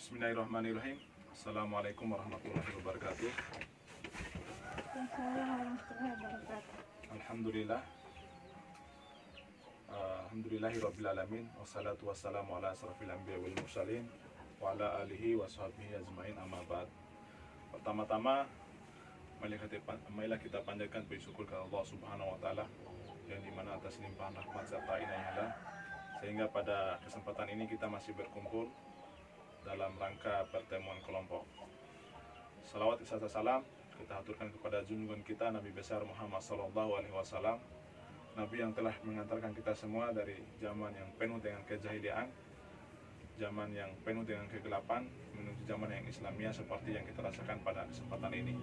Bismillahirrahmanirrahim. Assalamualaikum warahmatullahi wabarakatuh. Alhamdulillah. Alhamdulillahirrabbilalamin. Wassalatu wassalamu ala asrafil anbiya wal mursalin wa ala alihi wa sahbihi ajmain, amma ba'd. Pertama-tama, marilah kita panjatkan puji syukur kepada Allah Subhanahu wa taala yang dimana atas limpahan rahmat serta inayahnya sehingga pada kesempatan ini kita masih berkumpul dalam rangka pertemuan kelompok. Salawat serta salam kita aturkan kepada junjungan kita Nabi besar Muhammad SAW, Nabi yang telah mengantarkan kita semua dari zaman yang penuh dengan kejahiliaan, zaman yang penuh dengan kegelapan, menuju zaman yang Islamiyah seperti yang kita rasakan pada kesempatan ini.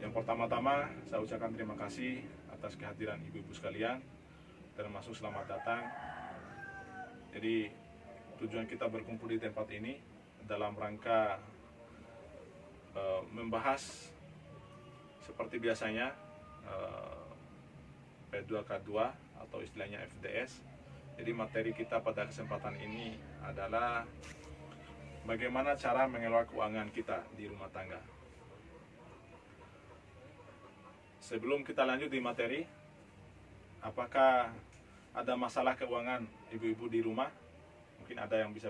Yang pertama-tama saya ucapkan terima kasih atas kehadiran ibu-ibu sekalian, termasuk selamat datang. Jadi tujuan kita berkumpul di tempat ini dalam rangka membahas seperti biasanya P2K2 atau istilahnya FDS. Jadi materi kita pada kesempatan ini adalah bagaimana cara mengelola keuangan kita di rumah tangga. Sebelum kita lanjut di materi, apakah ada masalah keuangan ibu-ibu di rumah? Mungkin ada yang bisa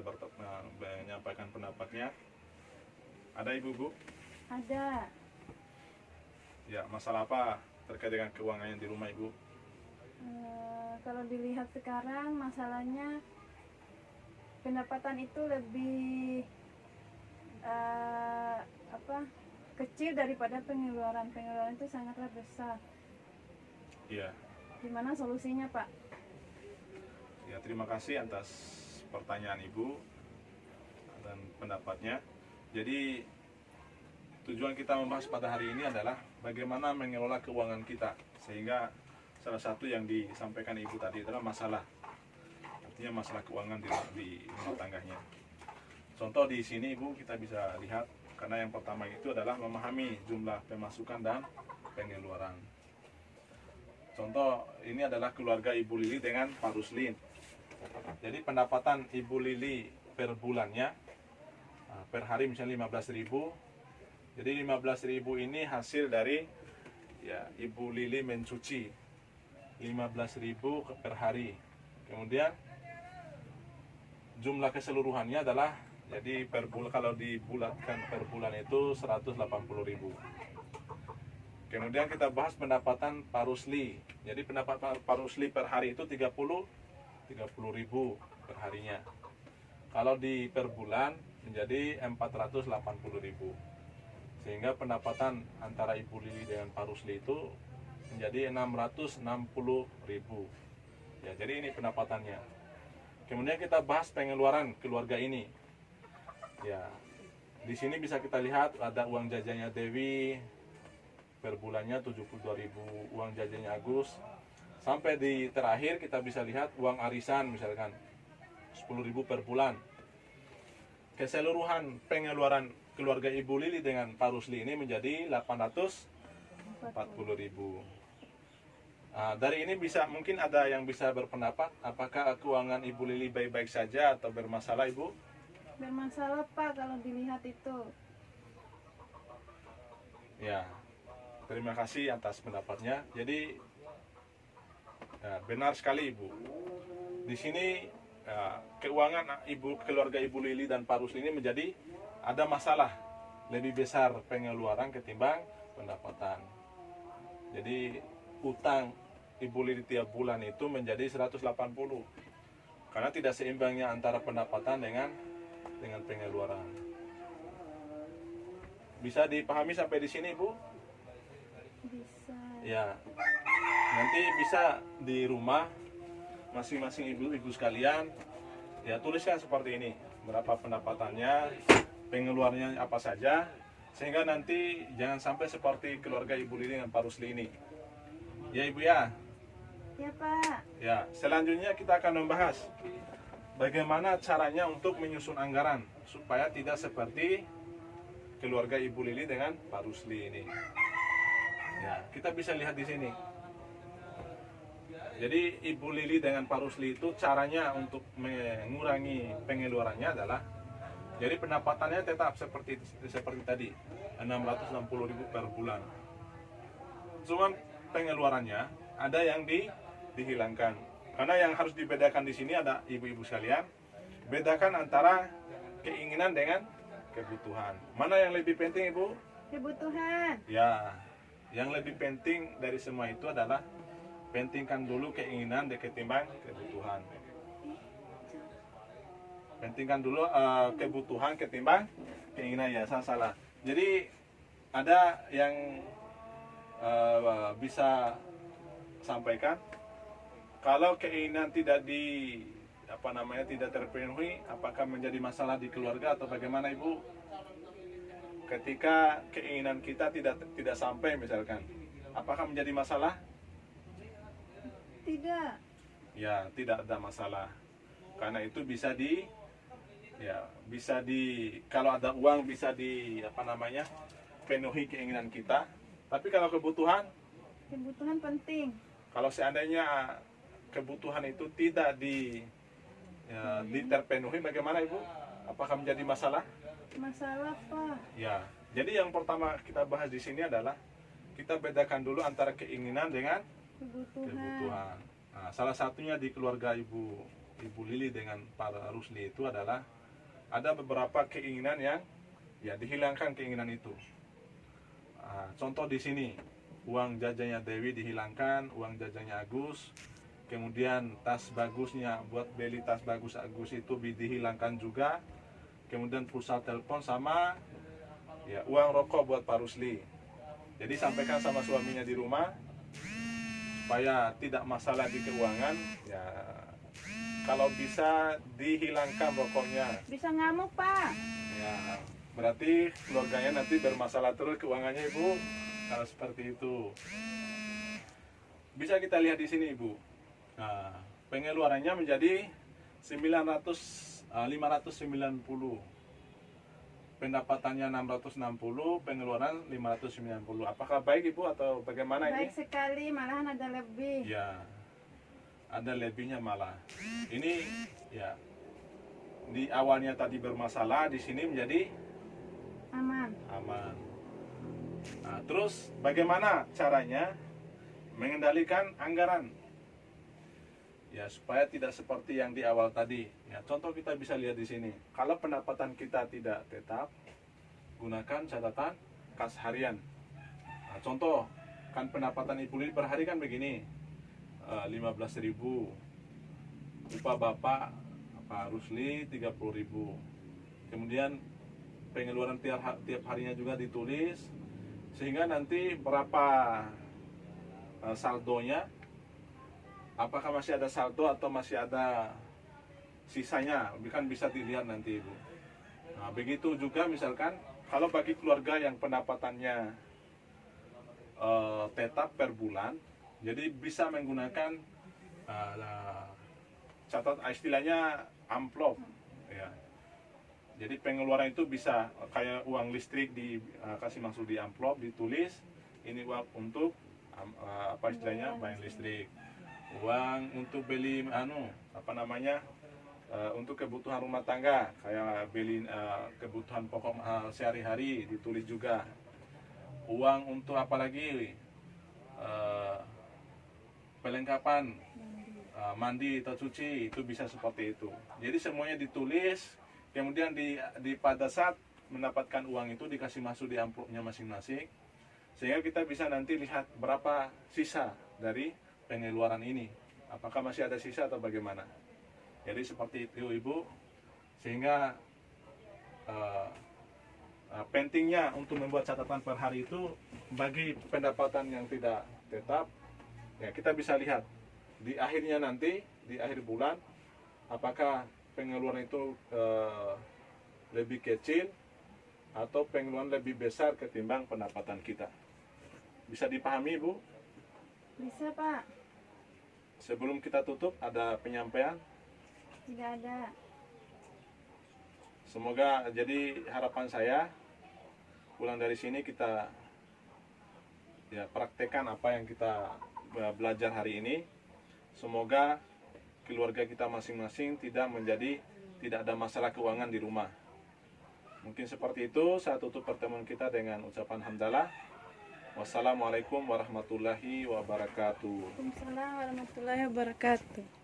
menyampaikan pendapatnya. Ada ibu-ibu? Ada. Ya, masalah apa terkait dengan keuangannya di rumah ibu? Kalau dilihat sekarang masalahnya pendapatan itu lebih kecil daripada pengeluaran. Pengeluaran itu sangatlah besar. Iya. Gimana solusinya, Pak? Ya, terima kasih atas pertanyaan ibu dan pendapatnya. Jadi tujuan kita membahas pada hari ini adalah bagaimana mengelola keuangan kita, sehingga salah satu yang disampaikan ibu tadi adalah masalah, artinya masalah keuangan di rumah tangganya. Contoh di sini ibu kita bisa lihat, karena yang pertama itu adalah memahami jumlah pemasukan dan pengeluaran. Contoh ini adalah keluarga Ibu Lili dengan Pak Ruslin. Jadi pendapatan Ibu Lili per bulannya, per hari misalnya 15.000. Jadi 15.000 ini hasil dari ya Ibu Lili mencuci 15.000 per hari. Kemudian jumlah keseluruhannya adalah jadi per bulan, kalau dibulatkan per bulan itu 180.000. Kemudian kita bahas pendapatan Pak Rusli. Jadi pendapatan Pak Rusli per hari itu 30.000 per harinya. Kalau di per bulan menjadi 480.000. Sehingga pendapatan antara Ibu Lili dengan Pak Rusli itu menjadi 660.000. Ya, jadi ini pendapatannya. Kemudian kita bahas pengeluaran keluarga ini. Ya, di sini bisa kita lihat ada uang jajannya Dewi per bulannya 72.000, uang jajannya Agus. Sampai di terakhir kita bisa lihat uang arisan misalkan 10.000 per bulan. Keseluruhan pengeluaran keluarga Ibu Lili dengan Pak Rusli ini menjadi 840.000. Dari ini mungkin ada yang bisa berpendapat apakah keuangan Ibu Lili baik-baik saja atau bermasalah Ibu? Bermasalah, Pak, kalau dilihat itu. Ya, terima kasih atas pendapatnya. Jadi ya, benar sekali Ibu. Di sini keuangan keluarga Ibu Lili dan Pak Rusli ini menjadi ada masalah, lebih besar pengeluaran ketimbang pendapatan. Jadi utang Ibu Lili tiap bulan itu menjadi 180. Karena tidak seimbangnya antara pendapatan dengan pengeluaran. Bisa dipahami sampai di sini, Bu? Bisa. Ya. Nanti bisa di rumah masing-masing ibu-ibu sekalian ya tuliskan seperti ini, berapa pendapatannya, pengeluarannya apa saja, sehingga nanti jangan sampai seperti keluarga Ibu Lili dengan Pak Rusli ini. Ya Ibu ya. Ya, Pak. Ya, selanjutnya kita akan membahas bagaimana caranya untuk menyusun anggaran supaya tidak seperti keluarga Ibu Lili dengan Pak Rusli ini. Ya, kita bisa lihat di sini. Jadi Ibu Lili dengan Pak Rusli itu caranya untuk mengurangi pengeluarannya adalah Jadi pendapatannya tetap seperti tadi 660.000 per bulan. Cuman pengeluarannya ada yang dihilangkan. Karena yang harus dibedakan di sini ada ibu-ibu sekalian, bedakan antara keinginan dengan kebutuhan. Mana yang lebih penting, Ibu? Kebutuhan. Ya, yang lebih penting dari semua itu adalah pentingkan dulu keinginan ketimbang kebutuhan. Pentingkan dulu kebutuhan ketimbang keinginan. Ya, salah. Jadi ada yang bisa sampaikan, kalau keinginan tidak tidak terpenuhi, apakah menjadi masalah di keluarga atau bagaimana, Ibu? Ketika keinginan kita tidak sampai misalkan, apakah menjadi masalah? Tidak. Ya, tidak ada masalah. Karena itu kalau ada uang bisa penuhi keinginan kita. Tapi kalau kebutuhan Penting. kalau seandainya kebutuhan itu tidak terpenuhi, bagaimana, Ibu? Apakah menjadi masalah? Masalah, Pak. Ya. Jadi yang pertama kita bahas di sini adalah kita bedakan dulu antara keinginan dengan kebutuhan. Nah, salah satunya di keluarga Ibu Lili dengan Pak Rusli itu adalah ada beberapa keinginan yang dihilangkan keinginan itu. Nah, contoh di sini, uang jajannya Dewi dihilangkan, uang jajannya Agus. Kemudian tas bagusnya, buat beli tas bagus Agus itu dihilangkan juga. Kemudian pulsa telepon sama uang rokok buat Pak Rusli. Jadi sampaikan sama suaminya di rumah supaya tidak masalah di keuangan. Ya, kalau bisa dihilangkan rokoknya. Bisa ngamuk, Pak. Ya, berarti keluarganya nanti bermasalah terus keuangannya, Ibu. Kalau seperti itu. Bisa kita lihat di sini, Ibu. Nah, pengeluarannya menjadi 590. Pendapatannya 660, pengeluaran 590. Apakah baik, Ibu, atau bagaimana ini? Baik sekali, malahan ada lebih. Ya, ada lebihnya malah. Ini di awalnya tadi bermasalah, di sini menjadi Aman. Nah, terus bagaimana caranya mengendalikan anggaran? Ya, supaya tidak seperti yang di awal tadi. Ya, contoh kita bisa lihat di sini. Kalau pendapatan kita tidak tetap, gunakan catatan kas harian. Nah, contoh, kan pendapatan Ibu Lili per hari kan begini, 15.000. Upah Bapak Pak Rusli 30.000. Kemudian pengeluaran tiap harinya juga ditulis, sehingga nanti berapa saldonya. Apakah masih ada saldo atau masih ada sisanya, kan bisa dilihat nanti, Ibu. Nah, begitu juga misalkan kalau bagi keluarga yang pendapatannya tetap per bulan, jadi bisa menggunakan istilahnya amplop, ya. Jadi pengeluaran itu bisa kayak uang listrik dikasih masuk di amplop, ditulis ini uang untuk bayar listrik, uang untuk beli untuk kebutuhan rumah tangga, kayak beli kebutuhan pokok sehari-hari ditulis juga. Uang untuk apalagi perlengkapan mandi atau cuci, itu bisa seperti itu. Jadi semuanya ditulis, kemudian pada saat mendapatkan uang itu dikasih masuk di amplopnya masing-masing, sehingga kita bisa nanti lihat berapa sisa dari pengeluaran ini, apakah masih ada sisa atau bagaimana. Jadi seperti itu, Ibu, sehingga pentingnya untuk membuat catatan per hari itu bagi pendapatan yang tidak tetap, ya kita bisa lihat di akhirnya nanti, di akhir bulan, apakah pengeluaran itu lebih kecil atau pengeluaran lebih besar ketimbang pendapatan kita. Bisa dipahami, Ibu? Bisa, Pak. Sebelum kita tutup, ada penyampaian? Tidak ada. Semoga, jadi harapan saya pulang dari sini kita praktekkan apa yang kita belajar hari ini. Semoga keluarga kita masing-masing tidak ada masalah keuangan di rumah. Mungkin seperti itu. Saya tutup pertemuan kita dengan ucapan hamdalah. Wassalamualaikum warahmatullahi wabarakatuh. Waalaikumsalam warahmatullahi wabarakatuh.